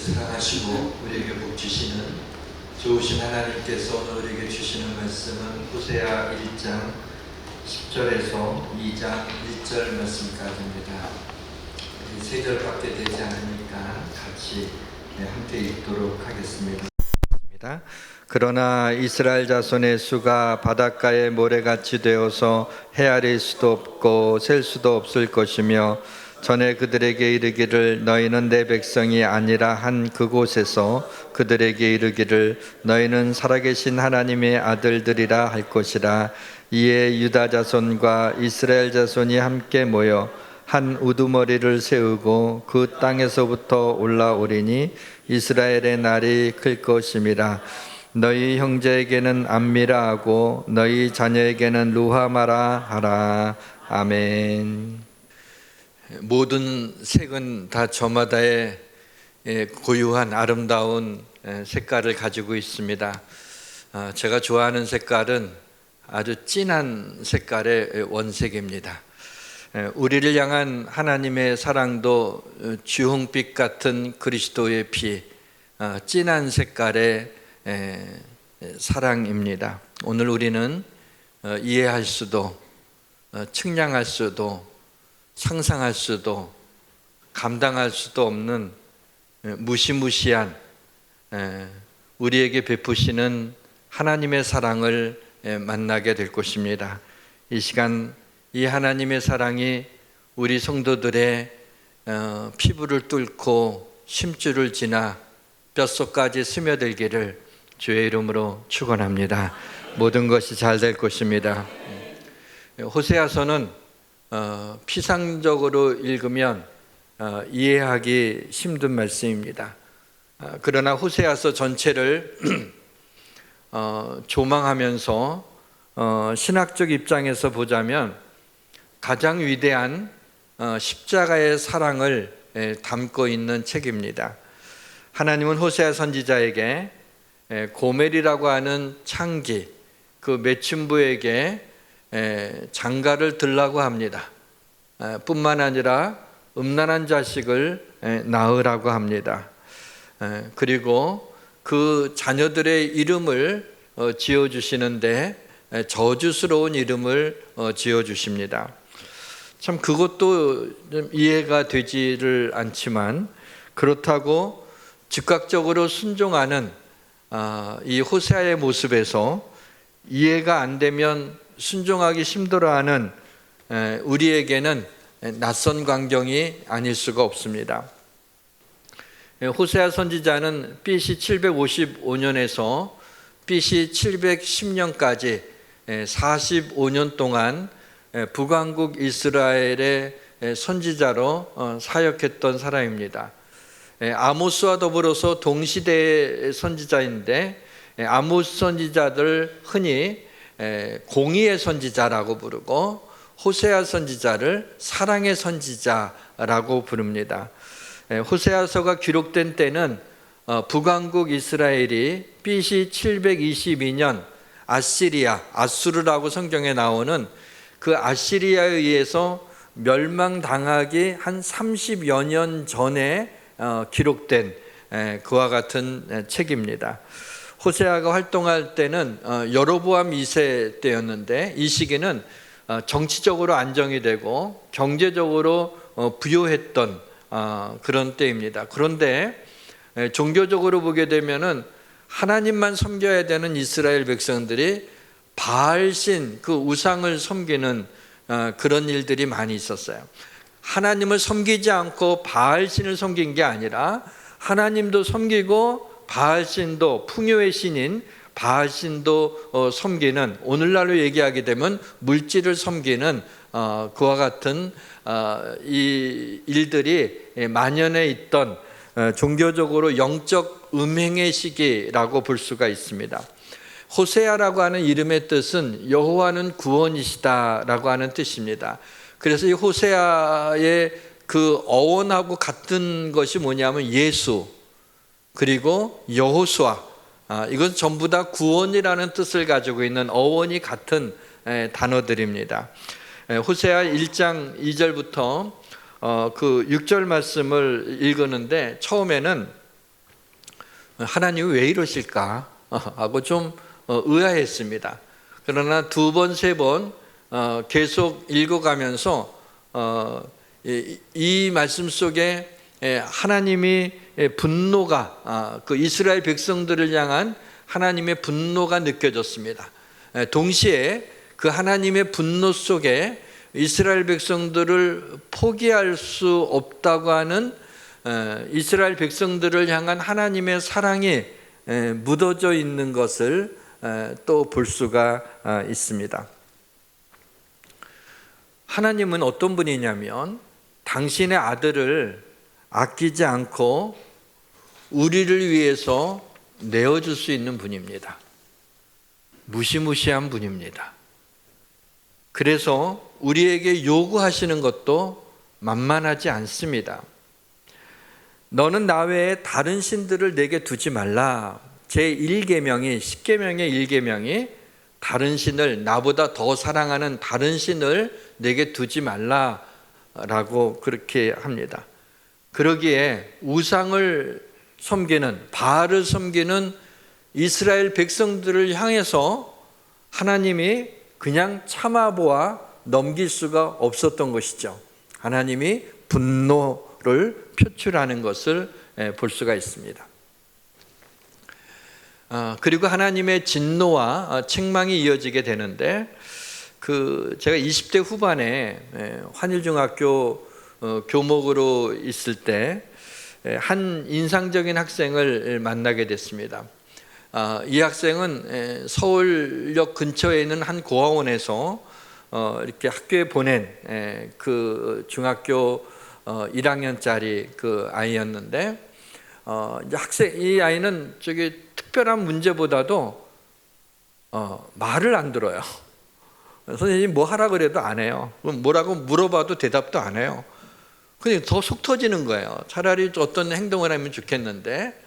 사랑하시고 우리에게 복 주시는 좋으신 하나님께서 오늘 우리에게 주시는 말씀은 호세아 1장 10절에서 2장 1절 말씀까지입니다. 세 절밖에 되지 않으니까 같이 함께 읽도록 하겠습니다. 그러나 이스라엘 자손의 수가 바닷가의 모래같이 되어서 헤아릴 수도 없고 셀 수도 없을 것이며 전에 그들에게 이르기를 너희는 내 백성이 아니라 한 그곳에서 그들에게 이르기를 너희는 살아계신 하나님의 아들들이라 할 것이라. 이에 유다 자손과 이스라엘 자손이 함께 모여 한 우두머리를 세우고 그 땅에서부터 올라오리니 이스라엘의 날이 클 것임이라. 너희 형제에게는 암미라 하고 너희 자녀에게는 루하마라 하라. 아멘. 모든 색은 다 저마다의 고유한 아름다운 색깔을 가지고 있습니다. 제가 좋아하는 색깔은 아주 진한 색깔의 원색입니다. 우리를 향한 하나님의 사랑도 주홍빛 같은 그리스도의 피, 진한 색깔의 사랑입니다. 오늘 우리는 이해할 수도 측량할 수도 상상할 수도 감당할 수도 없는 무시무시한 우리에게 베푸시는 하나님의 사랑을 만나게 될 것입니다. 이 시간 이 하나님의 사랑이 우리 성도들의 피부를 뚫고 심줄을 지나 뼛속까지 스며들기를 주의 이름으로 축원합니다. 모든 것이 잘 될 것입니다. 호세아서는 피상적으로 읽으면 이해하기 힘든 말씀입니다. 그러나 호세아서 전체를 조망하면서 신학적 입장에서 보자면 가장 위대한 십자가의 사랑을 담고 있는 책입니다. 하나님은 호세아 선지자에게 고멜이라고 하는 창기, 그 매춘부에게 장가를 들라고 합니다. 뿐만 아니라 음란한 자식을 낳으라고 합니다. 그리고 그 자녀들의 이름을 지어주시는데 저주스러운 이름을 지어주십니다. 참 그것도 좀 이해가 되지를 않지만 그렇다고 즉각적으로 순종하는 이 호세아의 모습에서 이해가 안 되면 순종하기 힘들어하는 우리에게는 낯선 광경이 아닐 수가 없습니다. 호세아 선지자는 BC 755년에서 BC 710년까지 45년 동안 북왕국 이스라엘의 선지자로 사역했던 사람입니다. 아모스와 더불어서 동시대의 선지자인데 아모스 선지자들 흔히 공의의 선지자라고 부르고 호세아 선지자를 사랑의 선지자라고 부릅니다. 호세아서가 기록된 때는 북왕국 이스라엘이 BC 722년 아수르라고 성경에 나오는 그 아시리아에 의해서 멸망당하기 한 30여 년 전에 기록된 그와 같은 책입니다. 호세아가 활동할 때는 여로보암 2세 때였는데 이 시기는 정치적으로 안정이 되고 경제적으로 부유했던 그런 때입니다. 그런데 종교적으로 보게 되면은 하나님만 섬겨야 되는 이스라엘 백성들이 바알신 그 우상을 섬기는 그런 일들이 많이 있었어요. 하나님을 섬기지 않고 바알신을 섬긴 게 아니라 하나님도 섬기고 바알신도 풍요의 신인 바알신도 섬기는, 오늘날로 얘기하게 되면 물질을 섬기는 그와 같은 이 일들이 만연해 있던 종교적으로 영적 음행의 시기라고 볼 수가 있습니다. 호세아라고 하는 이름의 뜻은 여호와는 구원이시다라고 하는 뜻입니다. 그래서 이 호세아의 그 어원하고 같은 것이 뭐냐면 예수 그리고 여호수아, 이건 전부 다 구원이라는 뜻을 가지고 있는 어원이 같은 단어들입니다. 호세아 1장 2절부터 그 6절 말씀을 읽었는데 처음에는 하나님이 왜 이러실까 하고 좀 의아했습니다. 그러나 두 번, 세 번 계속 읽어가면서 이 말씀 속에 하나님이 분노가 그 이스라엘 백성들을 향한 하나님의 분노가 느껴졌습니다. 동시에 그 하나님의 분노 속에 이스라엘 백성들을 포기할 수 없다고 하는 이스라엘 백성들을 향한 하나님의 사랑이 묻어져 있는 것을 또 볼 수가 있습니다. 하나님은 어떤 분이냐면 당신의 아들을 아끼지 않고 우리를 위해서 내어줄 수 있는 분입니다. 무시무시한 분입니다. 그래서 우리에게 요구하시는 것도 만만하지 않습니다. 너는 나 외에 다른 신들을 내게 두지 말라. 제1계명이 10계명의 1계명이 다른 신을, 나보다 더 사랑하는 다른 신을 내게 두지 말라라고 그렇게 합니다. 그러기에 우상을 섬기는, 바알을 섬기는 이스라엘 백성들을 향해서 하나님이 그냥 참아보아 넘길 수가 없었던 것이죠. 하나님이 분노를 표출하는 것을 볼 수가 있습니다. 그리고 하나님의 진노와 책망이 이어지게 되는데, 제가 20대 후반에 환일중학교 교목으로 있을 때 한 인상적인 학생을 만나게 됐습니다. 이 학생은 서울역 근처에 있는 한 고아원에서 이렇게 학교에 보낸 그 중학교 1학년짜리 그 아이였는데, 이제 이 아이는 특별한 문제보다도 말을 안 들어요. 선생님이 뭐 하라 그래도 안 해요. 뭐라고 물어봐도 대답도 안 해요. 그냥 더 속 터지는 거예요. 차라리 어떤 행동을 하면 좋겠는데,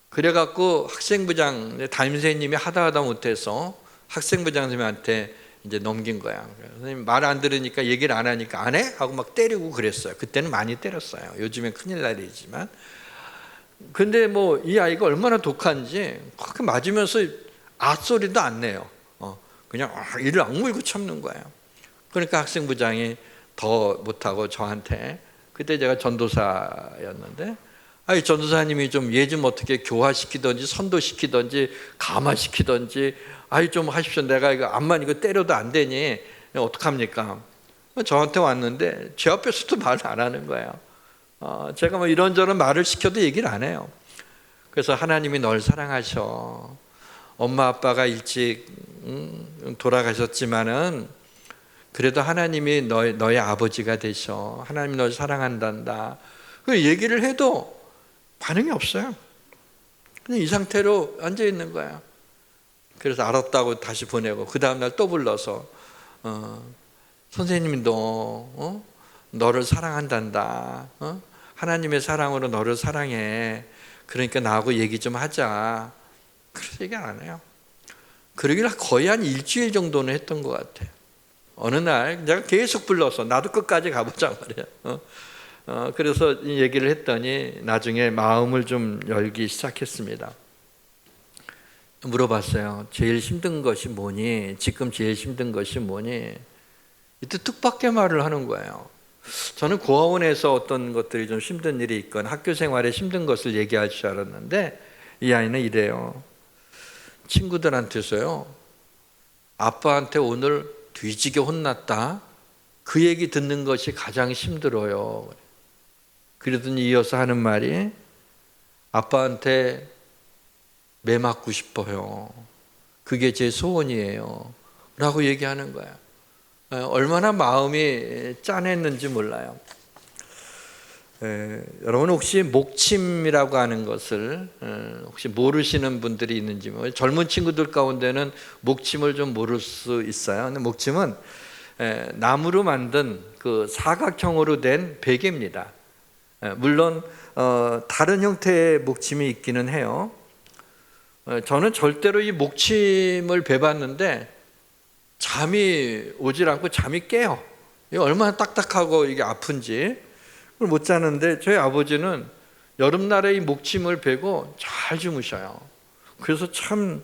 그래갖고 학생부장 담임선생님이 하다 못해서 학생부장 선생님한테 이제 넘긴 거야. 선생님 말 안 들으니까, 얘기를 안 하니까 안 해? 하고 막 때리고 그랬어요. 그때는 많이 때렸어요. 요즘엔 큰일 날이지만. 근데 뭐 이 아이가 얼마나 독한지 그렇게 맞으면서 소리도 안 내요. 그냥 이를 악물고 참는 거예요. 그러니까 학생부장이 더 못하고 저한테, 그때 제가 전도사였는데, 전도사님이 좀 얘 좀 어떻게 교화시키든지 선도시키든지 감화시키든지 좀 하십시오. 내가 이거 암만 이거 때려도 안 되니 어떡합니까? 저한테 왔는데 제 앞에서도 말을 안 하는 거예요. 제가 뭐 이런저런 말을 시켜도 얘기를 안 해요. 그래서 하나님이 널 사랑하셔. 엄마 아빠가 일찍 돌아가셨지만은 그래도 하나님이 너의 아버지가 되셔. 하나님이 널 사랑한단다. 그 얘기를 해도 반응이 없어요. 그냥 이 상태로 앉아 있는 거야. 그래서 알았다고 다시 보내고, 그 다음날 또 불러서 선생님이 너를 사랑한단다. 하나님의 사랑으로 너를 사랑해. 그러니까 나하고 얘기 좀 하자. 그래서 얘기 안 해요. 그러길 거의 한 일주일 정도는 했던 것 같아요. 어느 날 내가 계속 불러서 나도 끝까지 가보자 말이에요. 그래서 이 얘기를 했더니 나중에 마음을 좀 열기 시작했습니다. 물어봤어요. 제일 힘든 것이 뭐니? 지금 제일 힘든 것이 뭐니? 이때 뜻밖의 말을 하는 거예요. 저는 고아원에서 어떤 것들이 좀 힘든 일이 있건 학교 생활에 힘든 것을 얘기할 줄 알았는데, 이 아이는 이래요. 친구들한테서요, 아빠한테 오늘 뒤지게 혼났다, 그 얘기 듣는 것이 가장 힘들어요. 그러더니 이어서 하는 말이, 아빠한테 매 맞고 싶어요. 그게 제 소원이에요. 라고 얘기하는 거야. 얼마나 마음이 짠했는지 몰라요. 여러분 혹시 목침이라고 하는 것을 혹시 모르시는 분들이 있는지, 젊은 친구들 가운데는 목침을 좀 모를 수 있어요. 근데 목침은 나무로 만든 그 사각형으로 된 베개입니다. 물론 다른 형태의 목침이 있기는 해요. 저는 절대로 이 목침을 베봤는데 잠이 오질 않고 잠이 깨요. 이게 얼마나 딱딱하고 이게 아픈지. 못 자는데, 저희 아버지는 여름날에 이 목침을 베고 잘 주무셔요. 그래서 참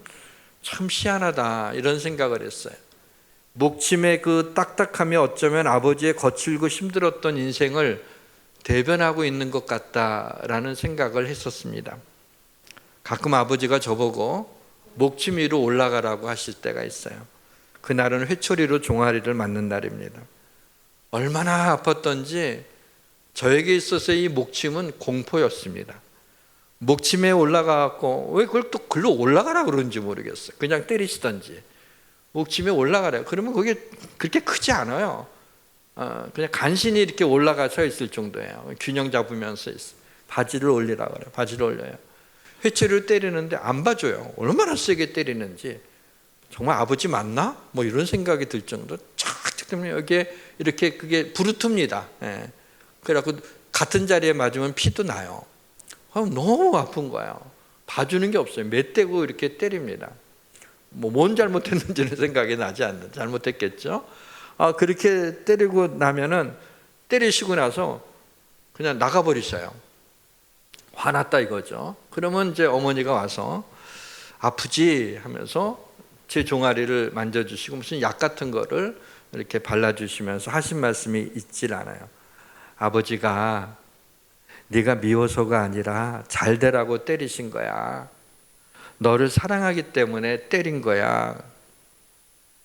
희한하다 이런 생각을 했어요. 목침의 그 딱딱함이 어쩌면 아버지의 거칠고 힘들었던 인생을 대변하고 있는 것 같다라는 생각을 했었습니다. 가끔 아버지가 저보고 목침 위로 올라가라고 하실 때가 있어요. 그날은 회초리로 종아리를 맞는 날입니다. 얼마나 아팠던지 저에게 있어서 이 목침은 공포였습니다. 목침에 올라가고 왜 그걸 또 글로 올라가라고 그러는지 모르겠어요. 그냥 때리시던지 목침에 올라가래요. 그러면 그게 그렇게 크지 않아요. 그냥 간신히 이렇게 올라가서 있을 정도예요. 균형 잡으면서 있어요. 바지를 올리라고 그래요. 바지를 올려요. 회초리를 때리는데 안 봐줘요. 얼마나 세게 때리는지. 정말 아버지 맞나? 뭐 이런 생각이 들 정도로 착착 때문에 여기에 이렇게 그게 부르툽니다. 예. 그래갖고 같은 자리에 맞으면 피도 나요. 너무 아픈 거예요. 봐주는 게 없어요. 맷대고 이렇게 때립니다. 뭔 잘못했는지는 생각이 나지 않는, 잘못했겠죠. 그렇게 때리고 나면은 때리시고 나서 그냥 나가버리셔요. 화났다 이거죠. 그러면 이제 어머니가 와서 아프지 하면서 제 종아리를 만져주시고 무슨 약 같은 거를 이렇게 발라주시면서 하신 말씀이 있질 않아요. 아버지가 네가 미워서가 아니라 잘 되라고 때리신 거야. 너를 사랑하기 때문에 때린 거야.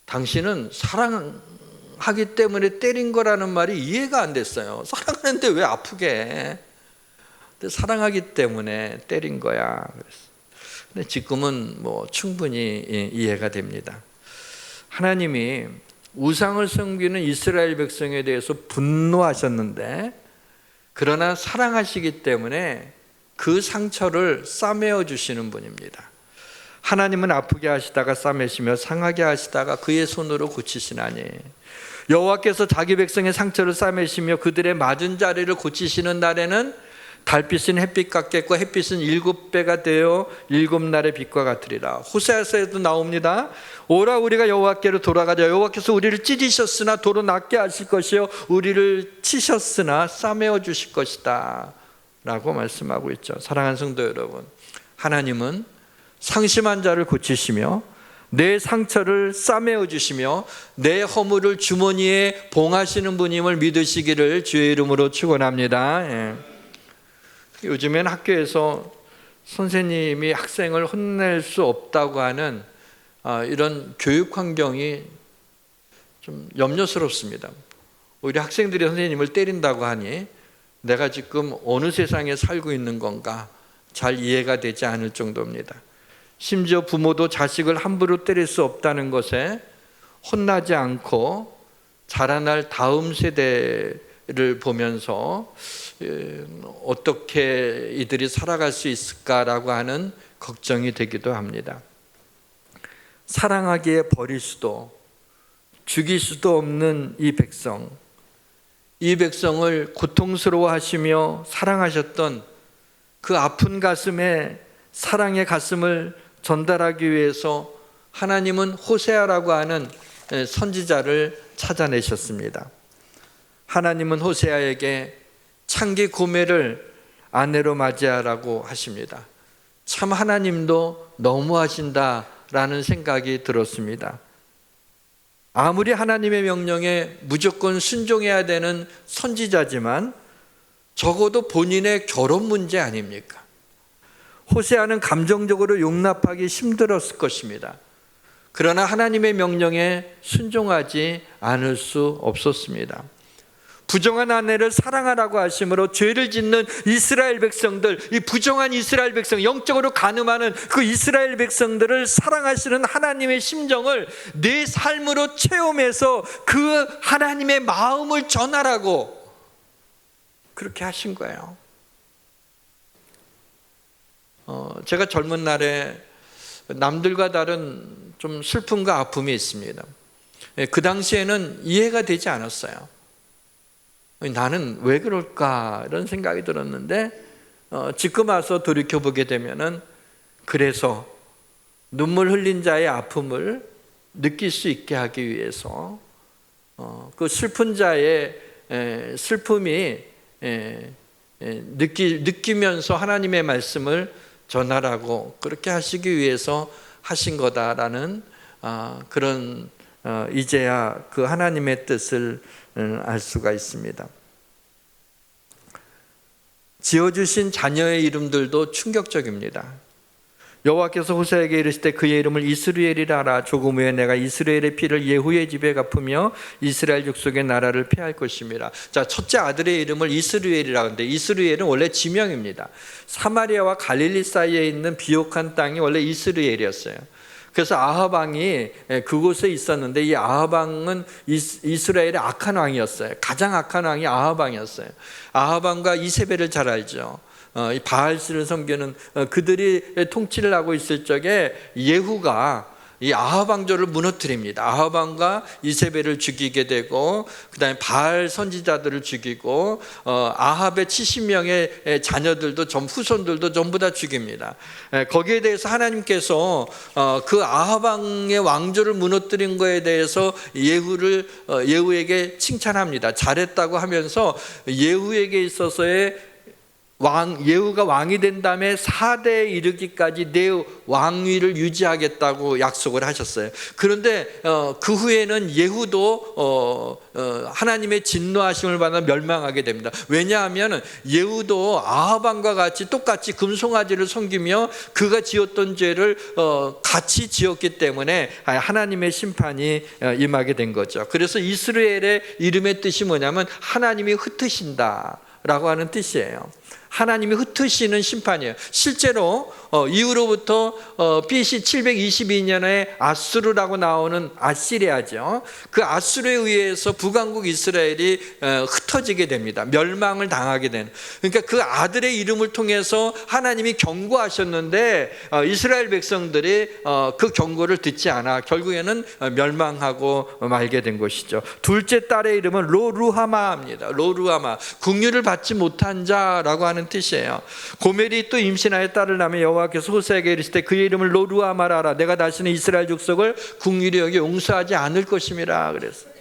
당신은 사랑하기 때문에 때린 거라는 말이 이해가 안 됐어요. 사랑하는데 왜 아프게 해? 근데 사랑하기 때문에 때린 거야. 근데 지금은 뭐 충분히 이해가 됩니다. 하나님이 우상을 섬기는 이스라엘 백성에 대해서 분노하셨는데 그러나 사랑하시기 때문에 그 상처를 싸매어 주시는 분입니다. 하나님은 아프게 하시다가 싸매시며 상하게 하시다가 그의 손으로 고치시나니 여호와께서 자기 백성의 상처를 싸매시며 그들의 맞은 자리를 고치시는 날에는 달빛은 햇빛 같겠고 햇빛은 7배가 되어 7날의 빛과 같으리라. 호세아서에도 나옵니다. 오라 우리가 여호와께로 돌아가자. 여호와께서 우리를 찢으셨으나 도로 낫게 하실 것이요 우리를 치셨으나 싸매어 주실 것이다 라고 말씀하고 있죠. 사랑하는 성도 여러분, 하나님은 상심한 자를 고치시며 내 상처를 싸매어 주시며 내 허물을 주머니에 봉하시는 분임을 믿으시기를 주의 이름으로 축원합니다. 예. 요즘엔 학교에서 선생님이 학생을 혼낼 수 없다고 하는 이런 교육 환경이 좀 염려스럽습니다. 오히려 학생들이 선생님을 때린다고 하니 내가 지금 어느 세상에 살고 있는 건가 잘 이해가 되지 않을 정도입니다. 심지어 부모도 자식을 함부로 때릴 수 없다는 것에 혼나지 않고 자라날 다음 세대를 보면서 어떻게 이들이 살아갈 수 있을까라고 하는 걱정이 되기도 합니다. 사랑하기에 버릴 수도 죽일 수도 없는 이 백성을 고통스러워하시며 사랑하셨던 그 아픈 가슴에 사랑의 가슴을 전달하기 위해서 하나님은 호세아라고 하는 선지자를 찾아내셨습니다. 하나님은 호세아에게 창기 고멜을 아내로 맞이하라고 하십니다. 참 하나님도 너무하신다라는 생각이 들었습니다. 아무리 하나님의 명령에 무조건 순종해야 되는 선지자지만 적어도 본인의 결혼 문제 아닙니까? 호세아는 감정적으로 용납하기 힘들었을 것입니다. 그러나 하나님의 명령에 순종하지 않을 수 없었습니다. 부정한 아내를 사랑하라고 하심으로 죄를 짓는 이스라엘 백성들, 이 부정한 이스라엘 백성, 영적으로 간음하는 그 이스라엘 백성들을 사랑하시는 하나님의 심정을 내 삶으로 체험해서 그 하나님의 마음을 전하라고 그렇게 하신 거예요. 제가 젊은 날에 남들과 다른 좀 슬픔과 아픔이 있습니다. 그 당시에는 이해가 되지 않았어요. 나는 왜 그럴까 이런 생각이 들었는데 지금 와서 돌이켜보게 되면은 그래서 눈물 흘린 자의 아픔을 느낄 수 있게 하기 위해서 그 슬픈 자의 슬픔이 느끼면서 하나님의 말씀을 전하라고 그렇게 하시기 위해서 하신 거다라는 그런 이제야 그 하나님의 뜻을 알 수가 있습니다. 지어주신 자녀의 이름들도 충격적입니다. 여호와께서 호세아에게 이르실 때 그의 이름을 이스라엘이라 하라. 조금 후에 내가 이스라엘의 피를 예후의 집에 갚으며 이스라엘 족속의 나라를 폐할 것입니다. 자, 첫째 아들의 이름을 이스라엘이라 하는데 이스라엘은 원래 지명입니다. 사마리아와 갈릴리 사이에 있는 비옥한 땅이 원래 이스라엘이었어요. 그래서 아합 왕이 그곳에 있었는데 이 아합 왕은 이스라엘의 악한 왕이었어요. 가장 악한 왕이 아합 왕이었어요. 아합 왕과 이세벨을 잘 알죠. 이 바알스를 섬기는 그들이 통치를 하고 있을 적에 예후가 이 아합 왕조를 무너뜨립니다. 아합 왕과 이세벨을 죽이게 되고 그다음에 바알 선지자들을 죽이고 아합의 70명의 자녀들도 후손들도 전부 다 죽입니다. 거기에 대해서 하나님께서 그 아합 왕의 왕조를 무너뜨린 거에 대해서 예후에게 칭찬합니다. 잘했다고 하면서 예후에게 있어서의 예후가 왕이 된 다음에 4대에 이르기까지 내 왕위를 유지하겠다고 약속을 하셨어요. 그런데 그 후에는 예후도 하나님의 진노하심을 받아 멸망하게 됩니다. 왜냐하면 예후도 아합 왕과 같이 똑같이 금송아지를 섬기며 그가 지었던 죄를 같이 지었기 때문에 하나님의 심판이 임하게 된 거죠. 그래서 이스라엘의 이름의 뜻이 뭐냐면 하나님이 흩으신다 라고 하는 뜻이에요. 하나님이 흩으시는 심판이에요. 실제로 이후로부터 BC 722년에 아수르라고 나오는 아시리아죠. 그 아수르에 의해서 북왕국 이스라엘이 흩어지게 됩니다. 멸망을 당하게 되는. 그러니까 그 아들의 이름을 통해서 하나님이 경고하셨는데 이스라엘 백성들이 그 경고를 듣지 않아 결국에는 멸망하고 말게 된 것이죠. 둘째 딸의 이름은 로루하마입니다. 로루하마, 긍휼을 받지 못한 자라고 하는 뜻이에요. 고멜이 또 임신하여 딸을 낳으며 여호와께서 호세아에게 이르실 때 그의 이름을 로루하마라 하라. 내가 다시는 이스라엘 족속을 긍휼히 여겨 용서하지 않을 것임이라 그랬어요.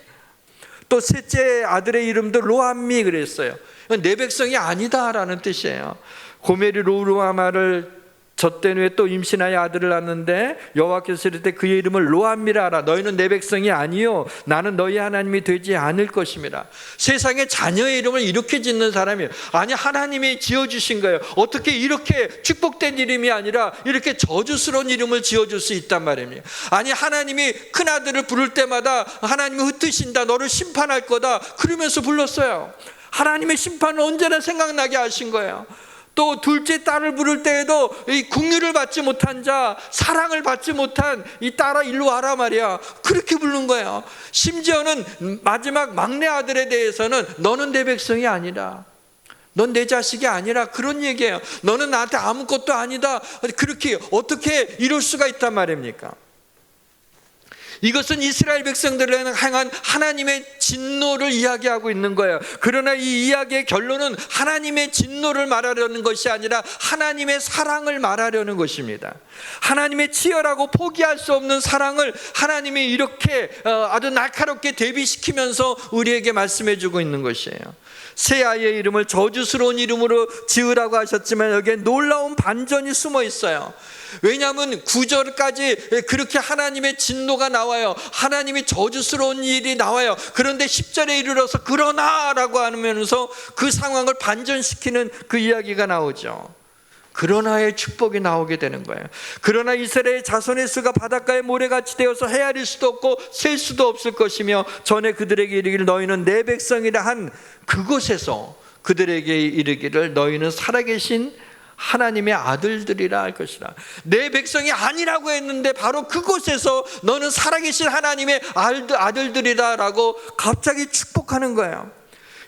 또 셋째 아들의 이름도 로암미 그랬어요. 내 백성이 아니다라는 뜻이에요. 고멜이 로루하마를 젖된 후에 또 임신하여 아들을 낳는데 여호와께서 이르실 때 그의 이름을 로암미라 하라. 너희는 내 백성이 아니요 나는 너희 하나님이 되지 않을 것임이라. 세상에 자녀의 이름을 이렇게 짓는 사람이에요. 아니 하나님이 지어주신 거예요. 어떻게 이렇게 축복된 이름이 아니라 이렇게 저주스러운 이름을 지어줄 수 있단 말입니다. 아니 하나님이 큰아들을 부를 때마다 하나님이 흩으신다, 너를 심판할 거다 그러면서 불렀어요. 하나님의 심판을 언제나 생각나게 하신 거예요. 또 둘째 딸을 부를 때에도 이 긍휼을 받지 못한 자, 사랑을 받지 못한 이 딸아 일로 와라 말이야. 그렇게 부른 거예요. 심지어는 마지막 막내 아들에 대해서는 너는 내 백성이 아니라, 넌 내 자식이 아니라 그런 얘기예요. 너는 나한테 아무것도 아니다. 그렇게 어떻게 이럴 수가 있단 말입니까? 이것은 이스라엘 백성들을 향한 하나님의 진노를 이야기하고 있는 거예요. 그러나 이 이야기의 결론은 하나님의 진노를 말하려는 것이 아니라 하나님의 사랑을 말하려는 것입니다. 하나님의 치열하고 포기할 수 없는 사랑을 하나님이 이렇게 아주 날카롭게 대비시키면서 우리에게 말씀해 주고 있는 것이에요. 새 아이의 이름을 저주스러운 이름으로 지으라고 하셨지만 여기에 놀라운 반전이 숨어 있어요. 왜냐하면 9절까지 그렇게 하나님의 진노가 나와요. 하나님이 저주스러운 일이 나와요. 그런데 10절에 이르러서 그러나라고 하면서 그 상황을 반전시키는 그 이야기가 나오죠. 그러나의 축복이 나오게 되는 거예요. 그러나 이스라엘 자손의 수가 바닷가의 모래같이 되어서 헤아릴 수도 없고 셀 수도 없을 것이며 전에 그들에게 이르기를 너희는 내 백성이라 한 그곳에서 그들에게 이르기를 너희는 살아계신 하나님의 아들들이라 할 것이라. 내 백성이 아니라고 했는데 바로 그곳에서 너는 살아계신 하나님의 아들들이라고 갑자기 축복하는 거예요.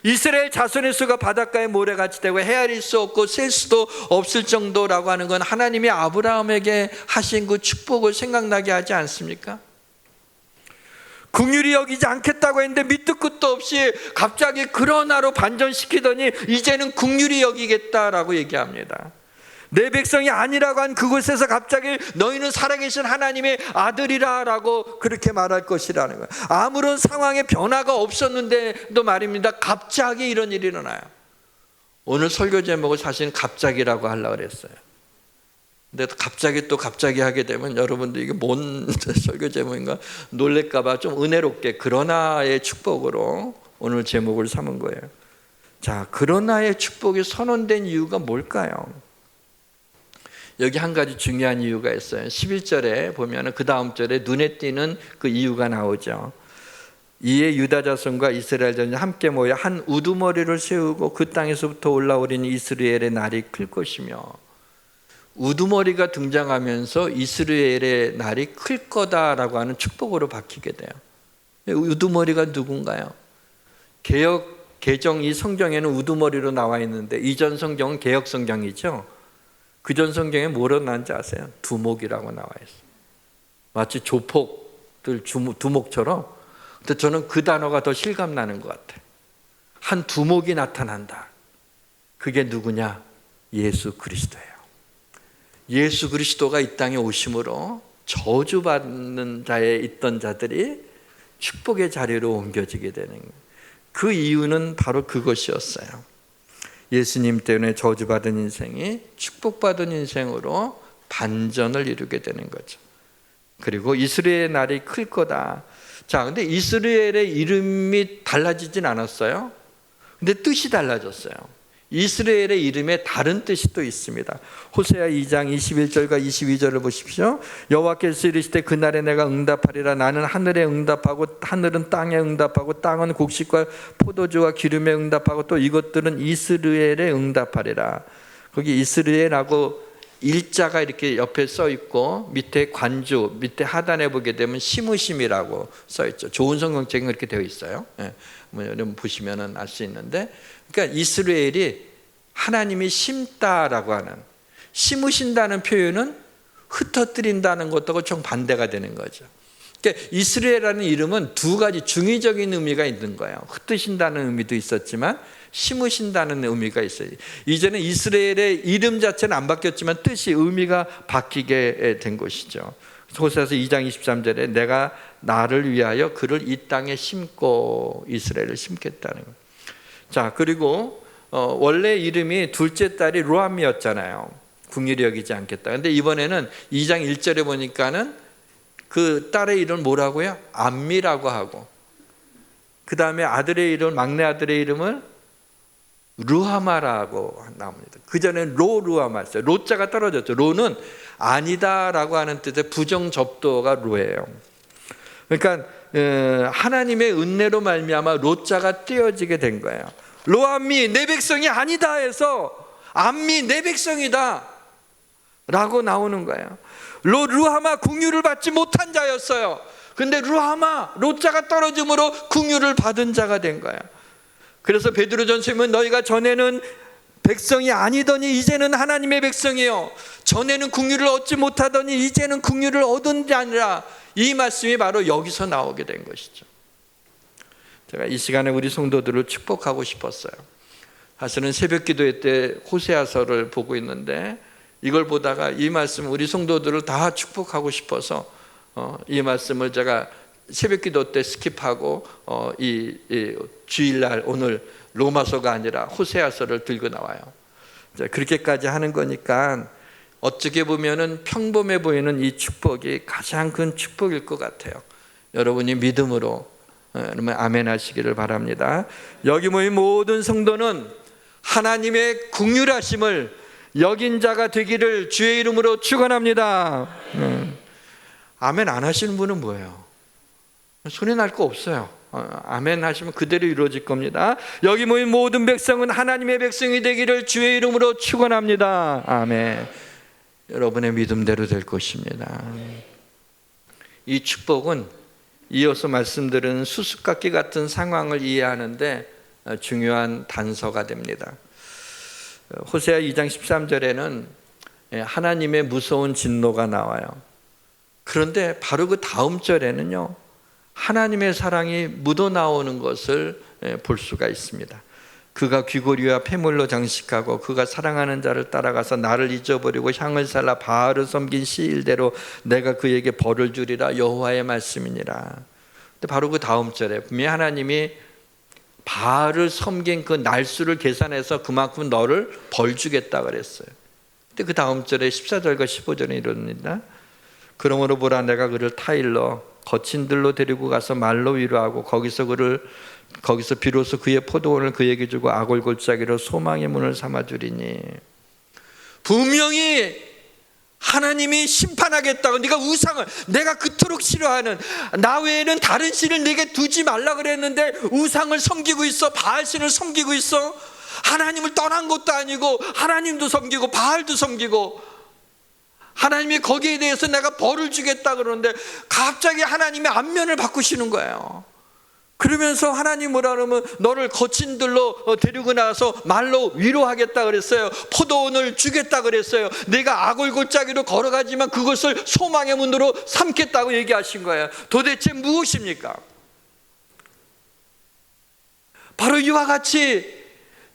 이스라엘 자손의 수가 바닷가의 모래같이 되고 헤아릴 수 없고 셀 수도 없을 정도라고 하는 건 하나님이 아브라함에게 하신 그 축복을 생각나게 하지 않습니까? 긍휼히 여기지 않겠다고 했는데 밑도 끝도 없이 갑자기 그러나로 반전시키더니 이제는 긍휼히 여기겠다라고 얘기합니다. 내 백성이 아니라고 한 그곳에서 갑자기 너희는 살아계신 하나님의 아들이라라고 그렇게 말할 것이라는 거예요. 아무런 상황의 변화가 없었는데도 말입니다. 갑자기 이런 일이 일어나요. 오늘 설교 제목을 사실은 갑자기라고 하려고 그랬어요. 근데 갑자기 하게 되면 여러분들 이게 뭔 설교 제목인가 놀랄까 봐 좀 은혜롭게 그러나의 축복으로 오늘 제목을 삼은 거예요. 자, 그러나의 축복이 선언된 이유가 뭘까요? 여기 한 가지 중요한 이유가 있어요. 11절에 보면 그 다음 절에 눈에 띄는 그 이유가 나오죠. 이에 유다 자손과 이스라엘 자손이 함께 모여 한 우두머리를 세우고 그 땅에서부터 올라오리니 이스라엘의 날이 클 것이며, 우두머리가 등장하면서 이스라엘의 날이 클 거다라고 하는 축복으로 바뀌게 돼요. 우두머리가 누군가요? 개정 이 성경에는 우두머리로 나와 있는데 이전 성경은 개역 성경이죠. 그전 성경에 뭐로 나왔는지 아세요? 두목이라고 나와 있어요. 마치 조폭들 두목처럼. 근데 저는 그 단어가 더 실감나는 것 같아요. 한 두목이 나타난다. 그게 누구냐? 예수 그리스도예요. 예수 그리스도가 이 땅에 오심으로 저주받는 자에 있던 자들이 축복의 자리로 옮겨지게 되는 거예요. 그 이유는 바로 그것이었어요. 예수님 때문에 저주받은 인생이 축복받은 인생으로 반전을 이루게 되는 거죠. 그리고 이스라엘의 날이 클 거다. 자, 근데 이스라엘의 이름이 달라지진 않았어요. 근데 뜻이 달라졌어요. 이스라엘의 이름에 다른 뜻이 또 있습니다. 호세아 2장 21절과 22절을 보십시오. 여호와께서 이르시되 그날에 내가 응답하리라. 나는 하늘에 응답하고 하늘은 땅에 응답하고 땅은 곡식과 포도주와 기름에 응답하고 또 이것들은 이스라엘에 응답하리라. 거기 이스라엘하고 일자가 이렇게 옆에 써 있고 밑에 관주, 밑에 하단에 보게 되면 심으심이라고 써 있죠. 좋은 성경책은 그렇게 되어 있어요. 여러분 보시면 알 수 있는데, 그러니까 이스라엘이 하나님이 심다라고 하는, 심으신다는 표현은 흩어뜨린다는 것하고 정반대가 되는 거죠. 그러니까 이스라엘이라는 이름은 두 가지 중의적인 의미가 있는 거예요. 흩으신다는 의미도 있었지만 심으신다는 의미가 있어요. 이제는 이스라엘의 이름 자체는 안 바뀌었지만 뜻이, 의미가 바뀌게 된 것이죠. 호세아서 2장 23절에 내가 나를 위하여 그를 이 땅에 심고 이스라엘을 심겠다는 거예요. 자, 그리고 원래 이름이 둘째 딸이 루함이었잖아요. 궁일이 여기지 않겠다. 근데 이번에는 2장 1절에 보니까는 그 딸의 이름을 뭐라고요? 암미라고 하고, 그 다음에 아들의 이름, 막내 아들의 이름을 루하마라고 나옵니다. 그 전에는 루하마였어요. 로자가 떨어졌죠. 로는 아니다라고 하는 뜻의 부정접도가 루예요. 그러니까 하나님의 은혜로 말미암아 로자가 떼어지게 된 거예요. 로암미 내 백성이 아니다 해서 암미 내 백성이다 라고 나오는 거예요. 루하마 궁유를 받지 못한 자였어요. 근데 루하마 로자가 떨어짐으로 궁유를 받은 자가 된 거예요. 그래서 베드로전서에 너희가 전에는 백성이 아니더니 이제는 하나님의 백성이요, 전에는 궁유를 얻지 못하더니 이제는 궁유를 얻은 자니라. 이 말씀이 바로 여기서 나오게 된 것이죠. 제가 이 시간에 우리 성도들을 축복하고 싶었어요. 사실은 새벽 기도회 때 호세아서를 보고 있는데 이걸 보다가 이 말씀, 우리 성도들을 다 축복하고 싶어서 이 말씀을 제가 새벽 기도 때 스킵하고 이 주일날 오늘 로마서가 아니라 호세아서를 들고 나와요. 그렇게까지 하는 거니까 어떻게 보면은 평범해 보이는 이 축복이 가장 큰 축복일 것 같아요. 여러분이 믿음으로 여러분 아멘 하시기를 바랍니다. 여기 모인 모든 성도는 하나님의 긍휼하심을 여긴 자가 되기를 주의 이름으로 축원합니다. 아멘 안 하시는 분은 뭐예요? 소리 날 거 없어요. 아멘 하시면 그대로 이루어질 겁니다. 여기 모인 모든 백성은 하나님의 백성이 되기를 주의 이름으로 축원합니다. 아멘. 여러분의 믿음대로 될 것입니다. 이 축복은 이어서 말씀드린 수수께끼 같은 상황을 이해하는데 중요한 단서가 됩니다. 호세아 2장 13절에는 하나님의 무서운 진노가 나와요. 그런데 바로 그 다음 절에는요, 하나님의 사랑이 묻어나오는 것을 볼 수가 있습니다. 그가 귀고리와 폐물로 장식하고 그가 사랑하는 자를 따라가서 나를 잊어버리고 향을 살라 바알을 섬긴 시일대로 내가 그에게 벌을 주리라. 여호와의 말씀이니라. 근데 바로 그 다음 절에 분명히 하나님이 바알을 섬긴 그 날수를 계산해서 그만큼 너를 벌 주겠다 그랬어요. 근데 그 다음 절에 14절과 15절에 이릅니다. 그러므로 보라, 내가 그를 타일러 거친 들로 데리고 가서 말로 위로하고 거기서 비로소 그의 포도원을 그에게 주고 아골골짜기로 소망의 문을 삼아주리니. 분명히 하나님이 심판하겠다고, 네가 우상을, 내가 그토록 싫어하는 나 외에는 다른 신을 내게 두지 말라 그랬는데 우상을 섬기고 있어. 바알신을 섬기고 있어. 하나님을 떠난 것도 아니고 하나님도 섬기고 바알도 섬기고, 하나님이 거기에 대해서 내가 벌을 주겠다 그러는데 갑자기 하나님의 안면을 바꾸시는 거예요. 그러면서 하나님 뭐라 그러면 너를 거친 들로 데리고 나와서 말로 위로하겠다 그랬어요. 포도원을 주겠다 그랬어요. 내가 아골골짜기로 걸어가지만 그것을 소망의 문으로 삼겠다고 얘기하신 거예요. 도대체 무엇입니까? 바로 이와 같이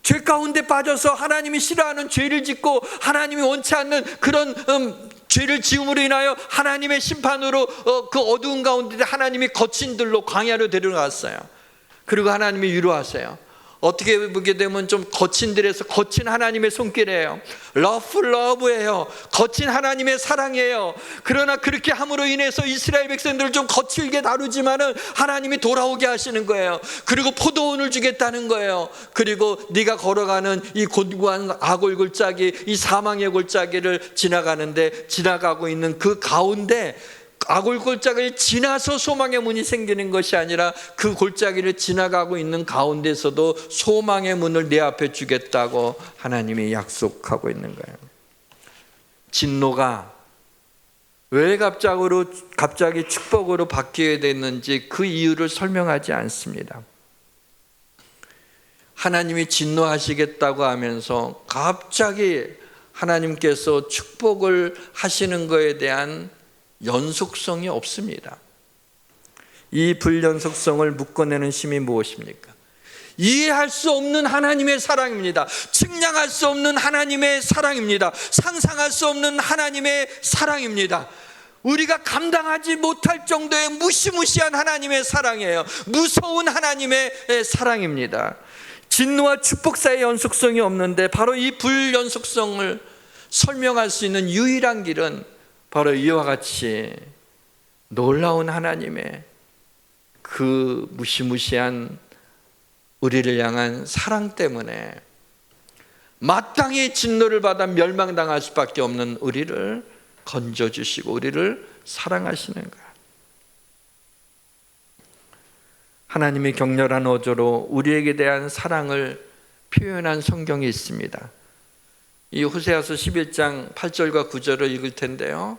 죄 가운데 빠져서 하나님이 싫어하는 죄를 짓고 하나님이 원치 않는 그런 죄를 지음으로 인하여 하나님의 심판으로 그 어두운 가운데 하나님이 거친 들로 광야로 데려갔어요. 그리고 하나님이 위로하세요. 어떻게 보게 되면 좀 거친 들에서 거친 하나님의 손길이에요. 러브예요. 거친 하나님의 사랑이에요. 그러나 그렇게 함으로 인해서 이스라엘 백성들을 좀 거칠게 다루지만은 하나님이 돌아오게 하시는 거예요. 그리고 포도원을 주겠다는 거예요. 그리고 네가 걸어가는 이 곤고한 아골골짜기, 이 사망의 골짜기를 지나가고 있는 그 가운데 아골골짜기를 지나서 소망의 문이 생기는 것이 아니라 그 골짜기를 지나가고 있는 가운데서도 소망의 문을 내 앞에 주겠다고 하나님이 약속하고 있는 거예요. 진노가 왜 갑자기 축복으로 바뀌게 됐는지 그 이유를 설명하지 않습니다. 하나님이 진노하시겠다고 하면서 갑자기 하나님께서 축복을 하시는 것에 대한 연속성이 없습니다. 이 불연속성을 묶어내는 힘이 무엇입니까? 이해할 수 없는 하나님의 사랑입니다. 측량할 수 없는 하나님의 사랑입니다. 상상할 수 없는 하나님의 사랑입니다. 우리가 감당하지 못할 정도의 무시무시한 하나님의 사랑이에요. 무서운 하나님의 사랑입니다. 진노와 축복 사이의 연속성이 없는데 바로 이 불연속성을 설명할 수 있는 유일한 길은 바로 이와 같이 놀라운 하나님의 그 무시무시한 우리를 향한 사랑 때문에 마땅히 진노를 받아 멸망당할 수밖에 없는 우리를 건져주시고 우리를 사랑하시는 거예요. 하나님의 격렬한 어조로 우리에게 대한 사랑을 표현한 성경이 있습니다. 이 호세아서 11장 8절과 9절을 읽을 텐데요.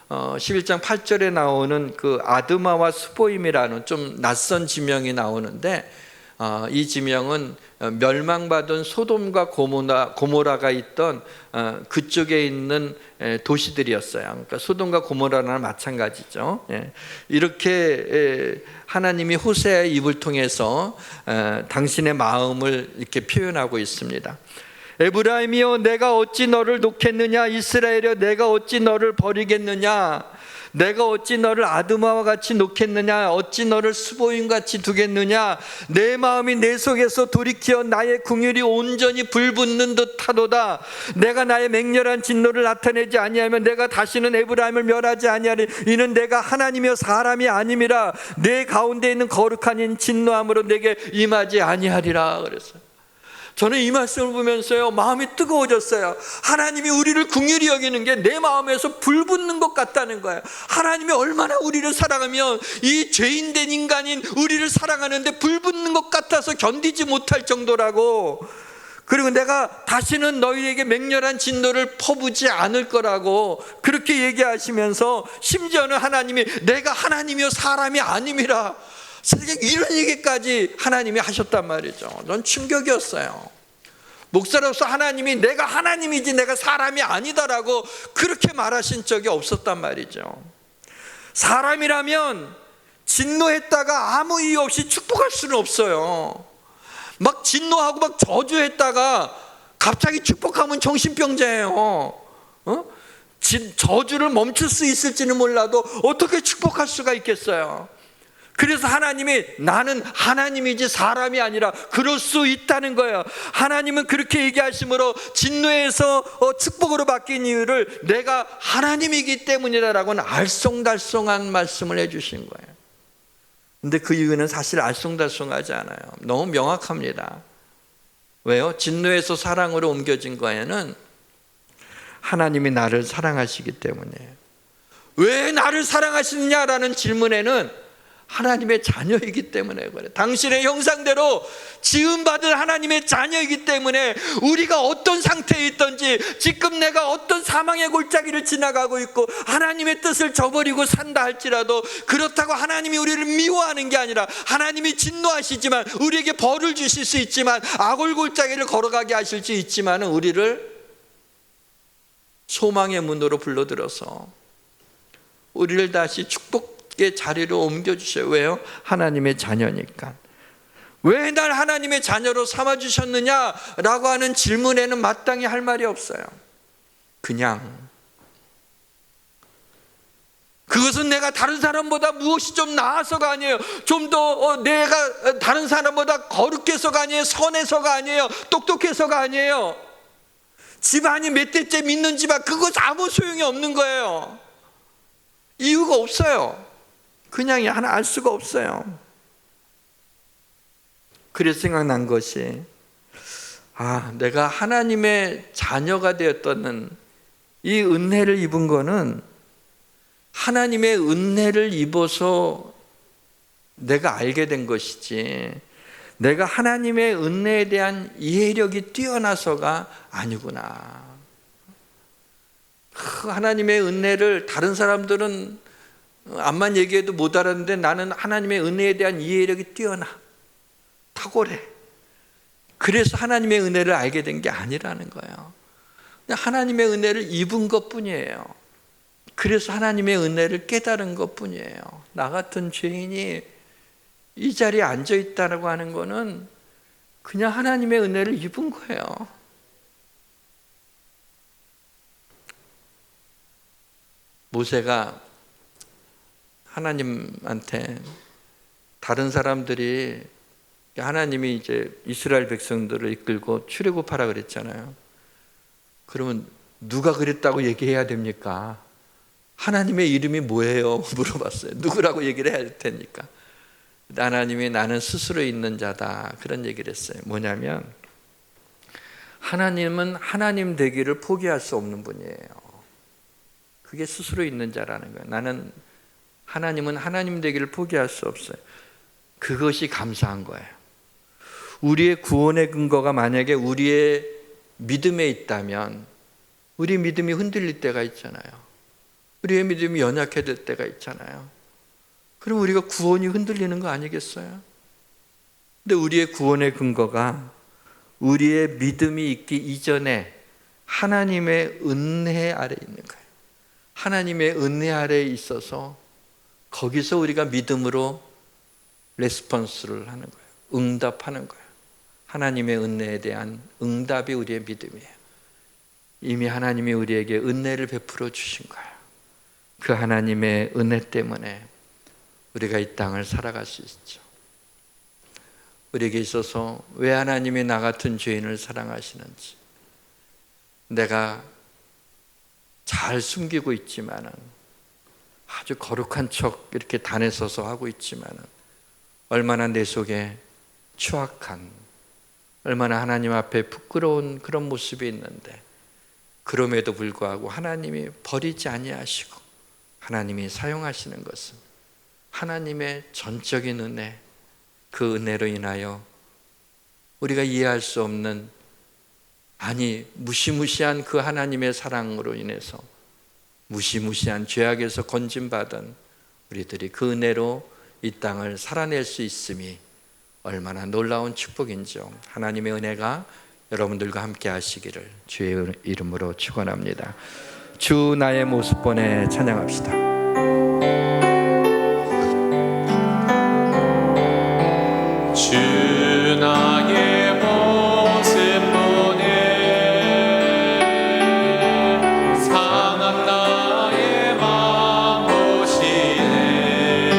11장 8절에 나오는 그 아드마와 스보임이라는 좀 낯선 지명이 나오는데 이 지명은 멸망받은 소돔과 고모라가 있던 그쪽에 있는 도시들이었어요. 그러니까 소돔과 고모라랑 마찬가지죠. 이렇게 하나님이 호세아의 입을 통해서 당신의 마음을 이렇게 표현하고 있습니다. 에브라임이여 내가 어찌 너를 놓겠느냐, 이스라엘이여 내가 어찌 너를 버리겠느냐, 내가 어찌 너를 아드마와 같이 놓겠느냐, 어찌 너를 스보임같이 두겠느냐. 내 마음이 내 속에서 돌이켜 나의 궁율이 온전히 불붙는 듯 하도다. 내가 나의 맹렬한 진노를 나타내지 아니하면 내가 다시는 에브라임을 멸하지 아니하리. 이는 내가 하나님이여 사람이 아님이라. 내 가운데 있는 거룩한 인 진노함으로 내게 임하지 아니하리라 그랬어요. 저는 이 말씀을 보면서요 마음이 뜨거워졌어요. 하나님이 우리를 긍휼히 여기는 게 내 마음에서 불붙는 것 같다는 거예요. 하나님이 얼마나 우리를 사랑하면 이 죄인된 인간인 우리를 사랑하는데 불붙는 것 같아서 견디지 못할 정도라고. 그리고 내가 다시는 너희에게 맹렬한 진노를 퍼부지 않을 거라고 그렇게 얘기하시면서 심지어는 하나님이 내가 하나님이요 사람이 아님이라, 이런 얘기까지 하나님이 하셨단 말이죠. 전 충격이었어요. 목사로서 하나님이 내가 하나님이지 내가 사람이 아니다라고 그렇게 말하신 적이 없었단 말이죠. 사람이라면 진노했다가 아무 이유 없이 축복할 수는 없어요. 막 진노하고 막 저주했다가 갑자기 축복하면 정신병자예요. 저주를 멈출 수 있을지는 몰라도 어떻게 축복할 수가 있겠어요? 그래서 하나님이 나는 하나님이지 사람이 아니라 그럴 수 있다는 거예요. 하나님은 그렇게 얘기하심으로 진노에서 축복으로 바뀐 이유를 내가 하나님이기 때문이다라고는 알쏭달쏭한 말씀을 해주신 거예요. 근데 그 이유는 사실 알쏭달쏭하지 않아요. 너무 명확합니다. 왜요? 진노에서 사랑으로 옮겨진 거에는 하나님이 나를 사랑하시기 때문이에요. 왜 나를 사랑하시느냐라는 질문에는 하나님의 자녀이기 때문에 그래. 당신의 형상대로 지음받은 하나님의 자녀이기 때문에 우리가 어떤 상태에 있든지, 지금 내가 어떤 사망의 골짜기를 지나가고 있고 하나님의 뜻을 저버리고 산다 할지라도, 그렇다고 하나님이 우리를 미워하는 게 아니라, 하나님이 진노하시지만 우리에게 벌을 주실 수 있지만, 악을 골짜기를 걸어가게 하실 수 있지만, 우리를 소망의 문으로 불러들어서 우리를 다시 축복의 자리로 옮겨주셔요. 왜요? 하나님의 자녀니까. 왜 날 하나님의 자녀로 삼아주셨느냐라고 하는 질문에는 마땅히 할 말이 없어요. 그냥 그것은 내가 다른 사람보다 무엇이 좀 나아서가 아니에요. 좀 더 내가 다른 사람보다 거룩해서가 아니에요. 선해서가 아니에요. 똑똑해서가 아니에요. 집안이 몇 대째 믿는 집안, 그것 아무 소용이 없는 거예요. 이유가 없어요. 그냥 하나 알 수가 없어요. 그래서 생각난 것이, 내가 하나님의 자녀가 되었다는 이 은혜를 입은 거는 하나님의 은혜를 입어서 내가 알게 된 것이지, 내가 하나님의 은혜에 대한 이해력이 뛰어나서가 아니구나. 하나님의 은혜를 다른 사람들은 암만 얘기해도 못 알았는데 나는 하나님의 은혜에 대한 이해력이 뛰어나, 탁월해. 그래서 하나님의 은혜를 알게 된 게 아니라는 거예요. 그냥 하나님의 은혜를 입은 것뿐이에요. 그래서 하나님의 은혜를 깨달은 것뿐이에요. 나 같은 죄인이 이 자리에 앉아 있다고 하는 거는 그냥 하나님의 은혜를 입은 거예요. 모세가 하나님한테, 다른 사람들이, 하나님이 이제 이스라엘 백성들을 이끌고 출애굽하라 그랬잖아요. 그러면 누가 그랬다고 얘기해야 됩니까? 하나님의 이름이 뭐예요? 물어봤어요. 누구라고 얘기를 해야 될 테니까. 하나님이 나는 스스로 있는 자다, 그런 얘기를 했어요. 뭐냐면, 하나님은 하나님 되기를 포기할 수 없는 분이에요. 그게 스스로 있는 자라는 거예요. 나는, 하나님은 하나님 되기를 포기할 수 없어요. 그것이 감사한 거예요. 우리의 구원의 근거가 만약에 우리의 믿음에 있다면, 우리 믿음이 흔들릴 때가 있잖아요. 우리의 믿음이 연약해질 때가 있잖아요. 그럼 우리가 구원이 흔들리는 거 아니겠어요? 근데 우리의 구원의 근거가 우리의 믿음이 있기 이전에 하나님의 은혜 아래에 있는 거예요. 하나님의 은혜 아래에 있어서 거기서 우리가 믿음으로 레스폰스를 하는 거예요. 응답하는 거예요. 하나님의 은혜에 대한 응답이 우리의 믿음이에요. 이미 하나님이 우리에게 은혜를 베풀어 주신 거예요. 그 하나님의 은혜 때문에 우리가 이 땅을 살아갈 수 있죠. 우리에게 있어서 왜 하나님이 나 같은 죄인을 사랑하시는지, 내가 잘 숨기고 있지만은, 아주 거룩한 척 이렇게 단에 서서 하고 있지만은, 얼마나 내 속에 추악한, 얼마나 하나님 앞에 부끄러운 그런 모습이 있는데, 그럼에도 불구하고 하나님이 버리지 아니하시고 하나님이 사용하시는 것은 하나님의 전적인 은혜, 그 은혜로 인하여 우리가 이해할 수 없는, 아니 무시무시한 그 하나님의 사랑으로 인해서 무시무시한 죄악에서 건짐받은 우리들이 그 은혜로 이 땅을 살아낼 수 있음이 얼마나 놀라운 축복인지요. 하나님의 은혜가 여러분들과 함께 하시기를 주의 이름으로 축원합니다. 주 나의 모습 보내 찬양합시다. 주 나의 모습 보내 상한 나의 맘 보시네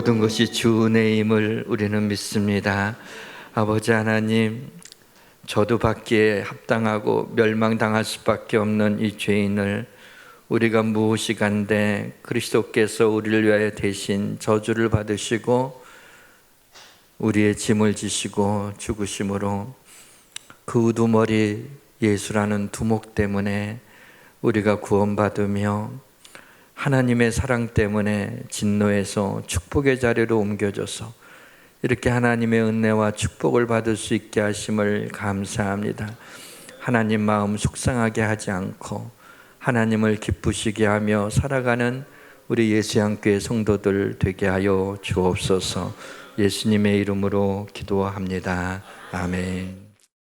모든 것이 주 은혜임을 우리는 믿습니다. 아버지 하나님, 저도 받기에 합당하고 멸망당할 수밖에 없는 이 죄인을 우리가 무엇이 간데 그리스도께서 우리를 위하여 대신 저주를 받으시고 우리의 짐을 지시고 죽으심으로 그 우두머리 예수라는 두목 때문에 우리가 구원받으며 하나님의 사랑 때문에 진노에서 축복의 자리로 옮겨져서 이렇게 하나님의 은혜와 축복을 받을 수 있게 하심을 감사합니다. 하나님 마음 속상하게 하지 않고 하나님을 기쁘시게 하며 살아가는 우리 예수양교회 성도들 되게 하여 주옵소서. 예수님의 이름으로 기도합니다. 아멘.